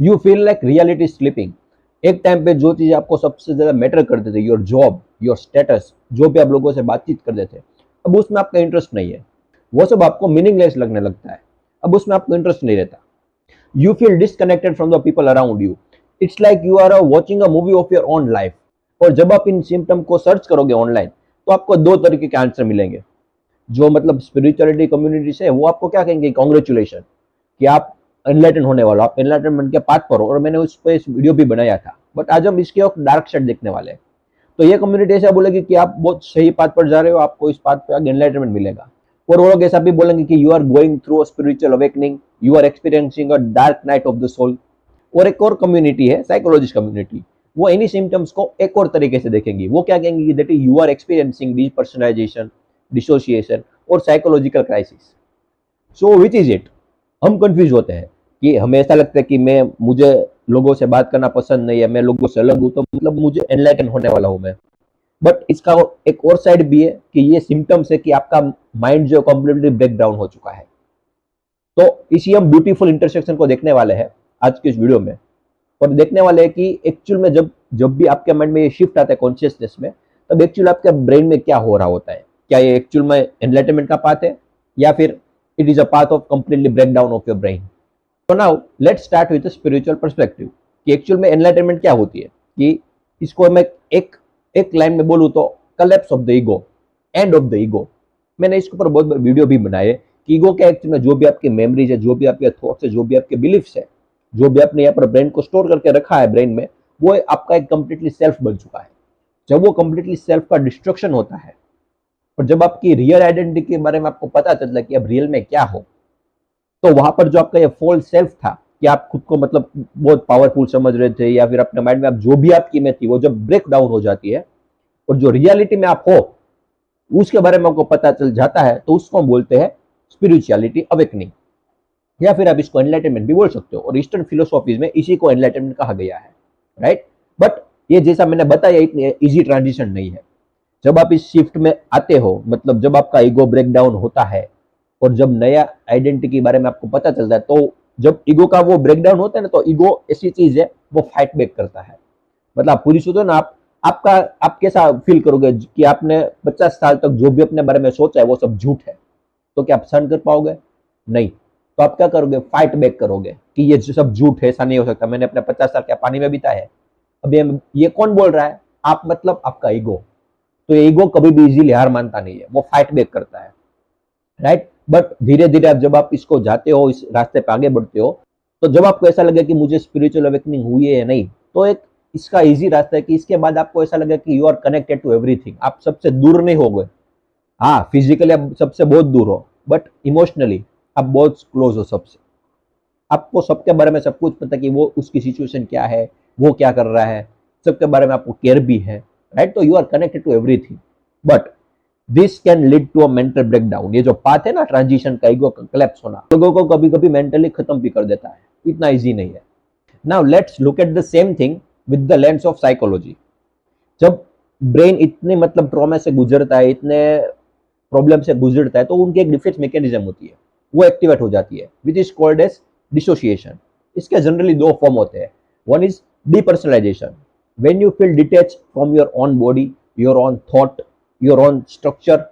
You feel like reality sleeping. एक time पे जो चीज आपको सबसे ज्यादा मैटर करते थे, योर जॉब, योर स्टेटस, जो भी आप लोगों से बातचीत करते थे, अब उसमें आपका इंटरेस्ट नहीं है। वो सब आपको मीनिंगलेस लगने लगता है, अब उसमें आपको इंटरेस्ट नहीं रहता। You feel disconnected from the people around you. It's like you are watching a movie of your own life. और जब आप इन सिम्टम को सर्च करोगे ऑनलाइन, तो आपको दो तरीके के आंसर मिलेंगे। जो मतलब स्पिरिचुअलिटी कम्युनिटी से, वो आपको क्या कहेंगे, कॉन्ग्रेचुलेशन, कि आप एनलाइटन होने वाले हो, आप एनलाइटनमेंट के पाथ पर हो। और मैंने उस पर इस वीडियो भी बनाया था। बट आज हम इसके एक डार्क साइड देखने वाले हैं। तो ये कम्युनिटी ऐसा बोलेगी कि आप बहुत सही पाथ पर जा रहे हो, आपको इस पाथ पे आगे एनलाइटनमेंट मिलेगा। और वो लोग ऐसा भी बोलेंगे कि you are going through a spiritual awakening, you are experiencing a dark night of the soul. और एक और कम्युनिटी है, साइकोलॉजिस्ट कम्युनिटी। वो इन्हीं सिम्टम्स को एक और तरीके से देखेंगी। वो क्या कहेंगे कि that is you are experiencing depersonalisation, dissociation और psychological crisis. So which is it? हम कंफ्यूज होते हैं कि हमें ऐसा लगता है कि मुझे लोगों से बात करना पसंद नहीं है, मैं लोगों से अलग हूं, तो मतलब मुझे एनलाइटन होने वाला हूं मैं। बट इसका एक और साइड भी है कि ये सिम्टम्स है कि आपका माइंड जो कंप्लीटली ब्रेक डाउन हो चुका है। तो इसी हम ब्यूटीफुल इंटरसेक्शन को देखने वाले हैं आज के इस वीडियो में। और देखने वाले हैं कि एक्चुअल में जब जब भी आपके माइंड में ये शिफ्ट आता है कॉन्शियसनेस में, तब एक्चुअल आपके ब्रेन में क्या हो रहा होता है। क्या ये एक्चुअल में एनलाइटनमेंट का पाथ है, या फिर it is a path of completely break down of your brain. तो now let's start with spiritual perspective, कि एक्चुअल में एनलाइटनमेंट क्या होती है। कि इसको मैं एक एक लाइन में बोलूं तो collapse of the ego, end of the ego. मैंने इसके ऊपर बहुत वीडियो भी बनाए कि ईगो क्या एक्चुअल में, जो भी आपकी मेमोरीज है, जो भी आपके थॉट्स है, जो भी आपके बिलीफ्स है, जो भी आपने यहाँ पर ब्रेन को स्टोर करके रखा है ब्रेन में, वो आपका एक कंप्लीटली सेल्फ बन चुका है। जब वो कंप्लीटली सेल्फ का डिस्ट्रक्शन होता है, और जब आपकी रियल आइडेंटिटी के बारे में आपको पता चलता है कि अब रियल में क्या हो, तो वहां पर जो आपका ये फॉल्स सेल्फ था, कि आप खुद को मतलब बहुत पावरफुल समझ रहे थे, या फिर अपने माइंड में आप जो भी आपकी इमेज थी, वो जब ब्रेक डाउन हो जाती है, और जो रियलिटी में आप हो उसके बारे में आपको पता चल जाता है, तो उसको हम बोलते हैं स्पिरिचुअलिटी अवेकनिंग, या फिर आप इसको एनलाइटनमेंट भी बोल सकते हो। और ईस्टर्न फिलोसॉफीज में इसी को एनलाइटनमेंट कहा गया है, राइट। बट ये जैसा मैंने बताया, इतनी इजी ट्रांजिशन नहीं है। जब आप इस शिफ्ट में आते हो, मतलब जब आपका ईगो ब्रेक डाउन होता है, और जब नया आइडेंटिटी के बारे में आपको पता चलता है, तो जब ईगो का वो ब्रेक डाउन होता है ना, तो ईगो ऐसी चीज है, वो फाइट बैक करता है। मतलब आप पूरी सोचो ना, आपका आप कैसा फील करोगे कि आपने 50 साल तक जो भी अपने बारे में सोचा है वो सब झूठ है, तो क्या आप सहन कर पाओगे? नहीं। तो आप क्या करोगे? फाइट बैक करोगे कि ये सब झूठ है, ऐसा नहीं हो सकता, मैंने अपने 50 साल क्या पानी में बिताया है। अब ये कौन बोल रहा है? आप, मतलब आपका ईगो। तो ये ईगो कभी भी इजीली हार मानता नहीं है, वो फाइट बैक करता है, राइट। बट धीरे धीरे आप जब आप इसको जाते हो, इस रास्ते पे आगे बढ़ते हो, तो जब आपको ऐसा लगे कि मुझे स्पिरिचुअल अवेकनिंग हुई है या नहीं, तो एक इसका इजी रास्ता है कि इसके बाद आपको ऐसा लगे कि you are connected to everything. आप सबसे दूर नहीं हो गए। हाँ, फिजिकली आप सबसे बहुत दूर हो, बट इमोशनली आप बहुत क्लोज हो सबसे। आपको सबके बारे में सब कुछ पता है कि वो उसकी सिचुएशन क्या है, वो क्या कर रहा है, सबके बारे में आपको केयर भी है, राइट। तो you are connected to everything. But this can lead to a mental breakdown. ये जो पाथ है ना ट्रांजिशन का, ईगो का कोलैप्स होना, लोगों को कभी कभी मेंटली खत्म भी कर देता है। इतना इजी नहीं है। Now let's look at the same thing with the lens of psychology. जब ब्रेन इतने मतलब ट्रॉमा से गुजरता है, इतने प्रॉब्लम से गुजरता है, तो उनकी एक डिफेंस मैकेनिज्म होती है, वो एक्टिवेट हो जाती है, which is called as dissociation. इसके जनरली दो फॉर्म होते हैं। One is depersonalisation, when you feel detach from your own body, your own thought, your own structure.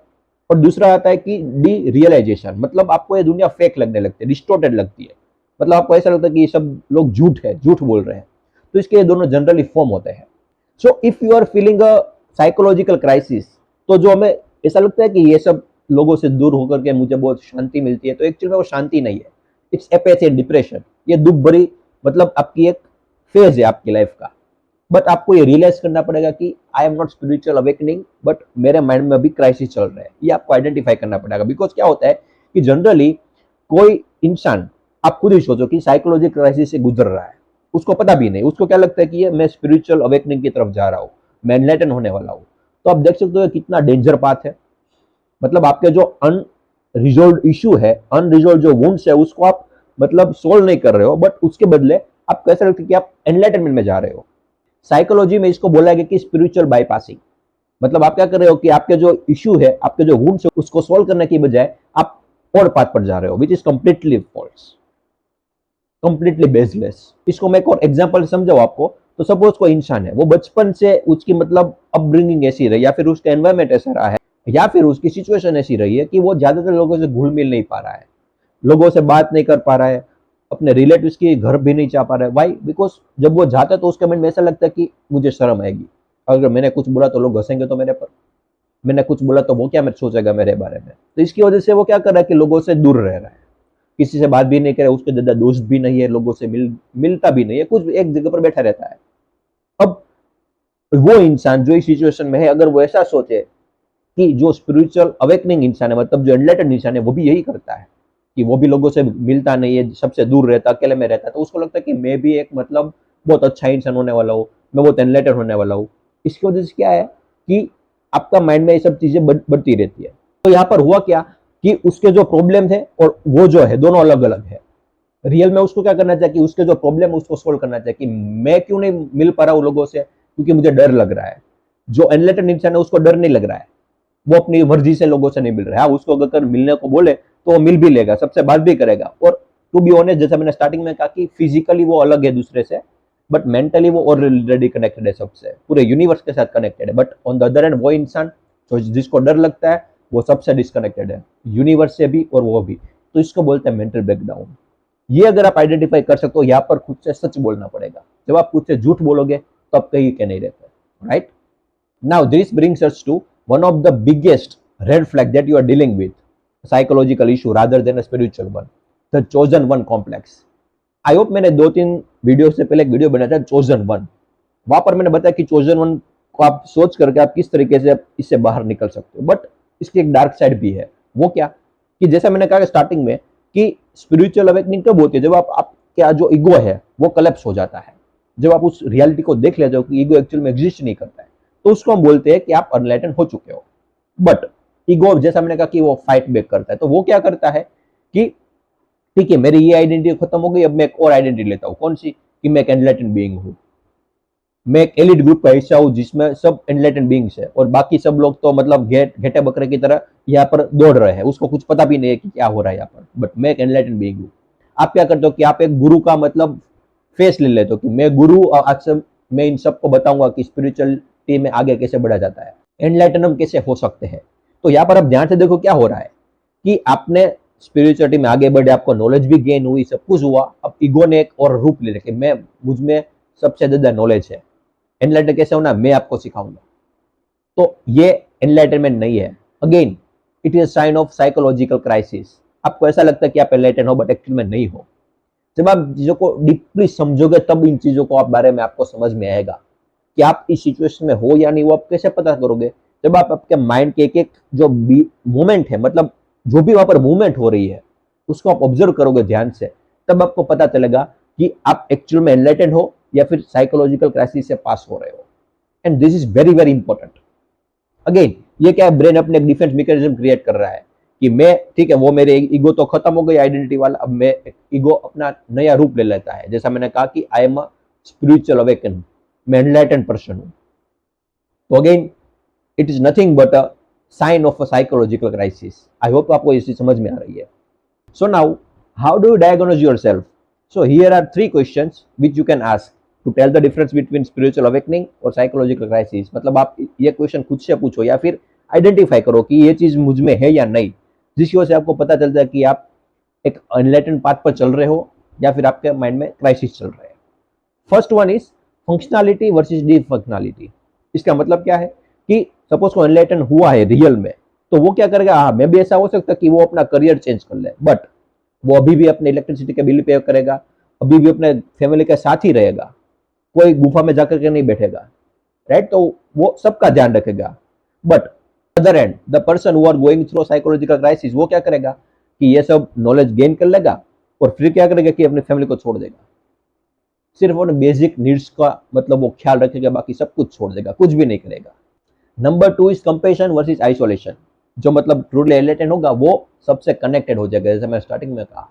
और दूसरा आता है कि डी रियलाइजेशन, मतलब आपको ये दुनिया फेक लगने लगती है, डिस्टोर्टेड लगती है। मतलब आपको ऐसा लगता है कि ये सब लोग झूठ है, झूठ बोल रहे हैं। तो इसके ये दोनों जनरली फॉर्म होते हैं। So if you are feeling a psychological crisis, तो जो हमें ऐसा लगता है कि ये सब लोगों से दूर होकर के मुझे बहुत शांति मिलती है, तो एक्चुअली में वो शांति नहीं है। It's apathy and depression. ये दुख भरी मतलब आपकी एक फेज है आपकी लाइफ का। बट आपको ये रियलाइज करना पड़ेगा कि I am not spiritual awakening, but मेरे माइंड में अभी क्राइसिस चल रहा है। ये आपको आइडेंटिफाई करना पड़ेगा। बिकॉज क्या होता है कि जनरली कोई इंसान, आप खुद ही सोचो कि साइकोलॉजिकल क्राइसिस से गुजर रहा है, उसको पता भी नहीं, उसको क्या लगता है कि ये मैं स्पिरिचुअल अवेकनिंग की तरफ जा रहा हूँ, मैं एनलाइटन होने वाला हूँ। तो आप देख सकते हो कितना डेंजर पाथ है। मतलब आपके जो अनरिजोल्व इशू है, अनरिजोल्व जो वुंड्स है, उसको आप मतलब सोल्व नहीं कर रहे हो, बट उसके बदले आप कैसे लगता है कि आप एनलाइटनमेंट में जा रहे हो। साइकोलॉजी में इसको बोला गया कि स्पिरिचुअल बाईपासिंग। मतलब आप क्या कर रहे हो कि आपके जो इशू है, आपके जो वुंड्स है, उसको सोल्व करने की बजाय आप और पाथ पर जा रहे हो, which is completely false. Completely baseless. इसको मैं एक और एग्जांपल समझाऊं आपको, तो सपोज कोई इंसान है, वो बचपन से उसकी मतलब अपब्रिंगिंग ऐसी रही, या फिर उसका एनवायरमेंट ऐसा रहा है, या फिर उसकी सिचुएशन ऐसी रही है कि वो ज्यादातर लोगों से घुल मिल नहीं पा रहा है, लोगों से बात नहीं कर पा रहा है, अपने रिलेटिव्स के घर भी नहीं जा पा रहा है। वाई? बिकॉज जब वो जाता है तो उसके मन में ऐसा लगता है कि मुझे शर्म आएगी, अगर मैंने कुछ बोला तो लोग हंसेंगे तो मेरे पर, मैंने कुछ बोला तो वो क्या मैं सोचेगा मेरे बारे में। तो इसकी वजह से वो क्या कर रहा है कि लोगों से दूर रह रहा है, किसी से बात भी नहीं करे, उसके ज्यादा दोस्त भी नहीं है, लोगों से मिलता भी नहीं है, कुछ एक जगह पर बैठा रहता है। अब वो इंसान जो इस सिचुएशन में है, अगर वो ऐसा सोचे कि जो स्पिरिचुअल अवेकनिंग इंसान है, मतलब जो एनलाइटेंड इंसान है, वो भी यही करता है कि वो भी लोगों से मिलता नहीं है, सबसे दूर रहता, अकेले में रहता है, तो उसको लगता है कि मैं भी एक मतलब बहुत अच्छा इंसान होने वाला हूँ, मैं बहुत एनलाइटेंड होने वाला हूँ। इसकी वजह से क्या है कि आपका माइंड में ये सब चीजें बढ़ती रहती है। तो यहाँ पर हुआ क्या कि उसके जो प्रॉब्लम थे और वो जो है दोनों अलग अलग है। रियल में उसको क्या करना चाहिए कि उसके जो प्रॉब्लम है उसको सोल्व करना चाहिए कि मैं क्यों नहीं मिल पा रहा हूँ लोगों से, क्योंकि मुझे डर लग रहा है। जो एनलाइटेंड इंसान है उसको डर नहीं लग रहा है, वो अपनी मर्जी से लोगों से नहीं मिल रहा है। उसको अगर मिलने को बोले तो वो मिल भी लेगा, सबसे बात भी करेगा। और टू बी ऑनेस्ट, जैसे मैंने स्टार्टिंग में कहा कि फिजिकली वो अलग है दूसरे से, बट मेंटली वो ऑलरेडी कनेक्टेड है सबसे, पूरे यूनिवर्स के साथ कनेक्टेड है। But on the other and वो इंसान जो जिसको डर लगता है वो सबसे डिस्कनेक्टेड है, यूनिवर्स से भी और वो भी। तो इसको बोलते हैं मेंटल ब्रेकडाउन। ये अगर आप आइडेंटिफाई कर सकते हो, यहाँ पर खुद से सच बोलना पड़ेगा। जब आप खुद से झूठ बोलोगे तो आप कहीं के नहीं रहते, right? Now this brings us to one of the biggest red flag that you are dealing with, psychological issue rather than a spiritual one, the chosen one complex. I hope मैंने 2-3 वीडियो से पहले एक video बनाया था chosen one, वहां पर मैंने बताया कि चोजन वन को आप सोच करके आप किस तरीके से इससे बाहर निकल सकते हो। बट इसकी एक डार्क साइड भी है। वो क्या कि जैसा मैंने कहा स्टार्टिंग में कि स्पिरिचुअल अवेकनिंग कब होती है, जब आपका जो ईगो है वो कलेप्स हो जाता है, जब आप उस रियलिटी को देख लेते हो कि ईगो एक्चुअल में एग्जिस्ट नहीं करता है, तो उसको हम बोलते हैं कि आप अनलाइटेंड हो चुके हो। बट ईगो, जैसा मैंने कहा कि वो फाइट बैक करता है, तो वो क्या करता है कि ठीक है मेरी ये आइडेंटिटी खत्म हो गई, अब मैं एक और आइडेंटिटी लेता हूँ। कौन सी? कि मैं एक एनलाइटेंड बीइंग हूँ, मैं एक एलिट ग्रुप का हिस्सा हूँ जिसमें सब एनलाइटेंड बीइंग्स है, और बाकी सब लोग तो मतलब घेटे बकरे की तरह यहाँ पर दौड़ रहे हैं, उसको कुछ पता भी नहीं है कि क्या हो रहा है यहाँ पर, बट मैं एक एनलाइटेंड बीइंग हूँ। आप क्या करते हो कि आप एक गुरु का मतलब फेस ले लेते हो कि मैं गुरु, और आज से मैं इन सबको बताऊंगा कि स्पिरिचुअलिटी में आगे कैसे बढ़ा जाता है, एनलाइटन हम कैसे हो सकते हैं। तो यहाँ पर आप ध्यान से देखो क्या हो रहा है कि आपने स्पिरिचुअलिटी में आगे बढ़े, आपको नॉलेज भी गेन हुई, सब कुछ हुआ। अब ईगो ने एक और रूप ले रखे, मैं मुझ में सबसे ज्यादा नॉलेज है, एनलाइटन कैसे होना मैं आपको सिखाऊंगा। तो ये एनलाइटनमेंट नहीं है। Again it is sine of psychological crisis. आपको ऐसा लगता है कि आप एनलाइटन हो, बट एक्चुअल में नहीं हो। जब आप चीजों को डीपली समझोगे तब इन चीजों को आप बारे में आपको समझ में आएगा कि आप इस सिचुएशन में हो या नहीं। वो आप कैसे पता करोगे? जब आप आपके माइंड के एक एक जो मूवमेंट है, मतलब जो भी वहां पर मूवमेंट हो रही है, उसको आप ऑब्जर्व करोगे ध्यान से, तब आपको पता चलेगा कि आप एक्चुअल में एनलाइटेंड हो या फिर साइकोलॉजिकल क्राइसिस से पास हो रहे हो। And this is very very important. Again ये क्या है, ब्रेन अपने एक डिफेंस मैकेनिज्म क्रिएट कर रहा है कि मैं, ठीक है वो मेरे ईगो तो खत्म हो गई आइडेंटिटी वाला, अब मैं ईगो अपना नया रूप ले लेता है। जैसा मैंने कहा कि I am a spiritual awaken, मैं एनलाइटेंड पर्सन हूं। तो again it is nothing but a sign of a psychological crisis. I hope आपको ये चीज समझ में आ रही है। So now how do you diagnose yourself? So here are 3 questions which you can ask to tell the difference between spiritual awakening और psychological crisis. मतलब आप ये क्वेश्चन खुद से पूछो या फिर आइडेंटिफाई करो कि ये चीज मुझ में है या नहीं, जिसकी वजह से आपको पता चलता है कि आप एक अनलाइटेंड पाथ पर चल रहे हो या फिर आपके माइंड में क्राइसिस चल रहे हैं। First one is functionality versus D functionality. इसका मतलब क्या है कि सपोज को एनलाइटन हुआ है रियल में, तो वो क्या करेगा, हाँ मैं भी ऐसा हो सकता है कि वो अपना करियर चेंज कर ले, बट वो अभी भी अपने इलेक्ट्रिसिटी के बिल पे करेगा, अभी भी अपने फैमिली के साथ ही रहेगा, कोई गुफा में जाकर के नहीं बैठेगा, राइट? तो वो सबका ध्यान रखेगा। But other end the person who are going through psychological crisis, वो क्या करेगा कि ये सब नॉलेज गेन कर लेगा और फिर क्या करेगा कि अपनी फैमिली को छोड़ देगा, सिर्फ उन बेसिक नीड्स का मतलब वो ख्याल रखेगा, बाकी सब कुछ छोड़ देगा, कुछ भी नहीं करेगा। Number 2 is compassion versus isolation. जो मतलब ट्रूली एनलाइटेंड होगा वो सबसे कनेक्टेड हो जाएगा, जैसे मैं स्टार्टिंग में कहा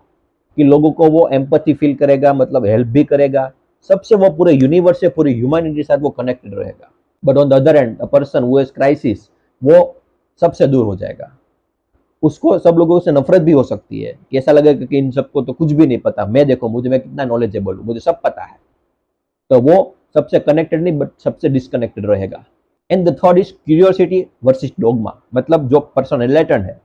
कि लोगों को वो एम्पैथी फील करेगा, मतलब हेल्प भी करेगा, सबसे वो पूरे यूनिवर्स से पूरी ह्यूमैनिटी के साथ वो कनेक्टेड रहेगा। But on the other and a person who has crisis, वो सबसे दूर हो जाएगा। उसको सब लोगों से नफरत भी हो सकती है कि ऐसा लगेगा कि इन सबको तो कुछ भी नहीं पता, मैं देखो मुझे, मैं कितना नॉलेजेबल हूँ, मुझे सब पता है। तो वो सबसे कनेक्टेड नहीं बट सबसे डिस्कनेक्टेड रहेगा। And the third is curiosity versus dogma, मतलब जो पर्सन एनलाइटन है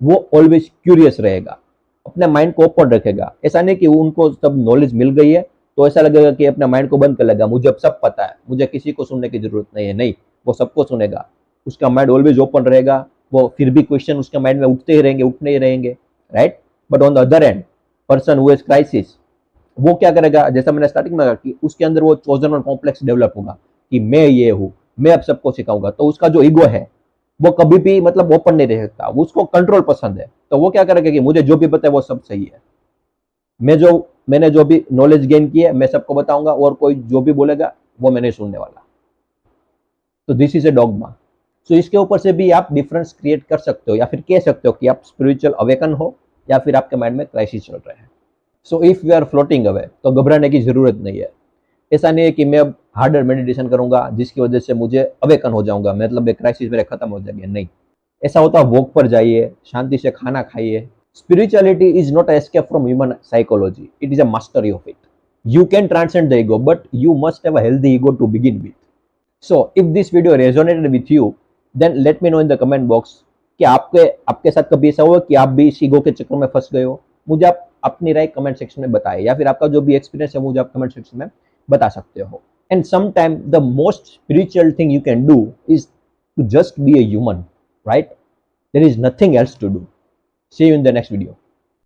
वो ऑलवेज क्यूरियस रहेगा, अपने माइंड को ओपन रखेगा। ऐसा नहीं कि उनको सब नॉलेज मिल गई है तो ऐसा लगेगा कि अपने माइंड को बंद कर लेगा, मुझे अब सब पता है, मुझे किसी को सुनने की जरूरत नहीं है। नहीं, वो सबको सुनेगा, उसका माइंड ऑलवेज ओपन रहेगा, वो फिर भी क्वेश्चन उसके माइंड में उठते ही रहेंगे, उठने ही रहेंगे, right. But on the other and, person who has crisis, वो क्या करेगा, जैसा मैंने स्टार्टिंग में कहा कि उसके अंदर वो चोजन और कॉम्प्लेक्स डेवलप होगा कि मैं ये हूँ, मैं अब सबको सिखाऊंगा। तो उसका जो ईगो है वो कभी भी मतलब ओपन नहीं रह सकता, उसको कंट्रोल पसंद है। तो वो क्या करेगा कि मुझे जो भी पता है वो सब सही है, मैंने जो भी नॉलेज गेन की है मैं सबको बताऊंगा, और कोई जो भी बोलेगा वो मैं नहीं सुनने वाला। तो दिस इज ए डॉगमा। सो इसके ऊपर से भी आप डिफरेंस क्रिएट कर सकते हो, या फिर कह सकते हो कि आप स्पिरिचुअल अवेकन हो या फिर आपके माइंड में क्राइसिस चल रहे हैं। So if we are floating away तो घबराने की जरूरत नहीं है। ऐसा नहीं है कि मैं अब हार्डर मेडिटेशन करूंगा जिसकी वजह से मुझे अवेकन हो जाऊंगा, मतलब ये क्राइसिस मेरे खत्म हो जाएंगे, नहीं। ऐसा होता है, वॉक पर जाइए, शांति से खाना खाइए। Spirituality is not escape from human psychology, it is a mastery of it. You can transcend the ego, but you must have a healthy ego to begin with. So, if this video resonated with you, then let me know in the comment box कि आपके आपके साथ कभी ऐसा हुआ कि आप भी इस ईगो के चक्कर में फंस गए हो। मुझे आप अपनी राय कमेंट सेक्शन में बताएं, या फिर आपका जो भी एक्सपीरियंस है मुझे आप कमेंट सेक्शन में बता सकते हो। And sometime the most spiritual thing you can do is to just be a human, right? There is nothing else to do. See you in the next video.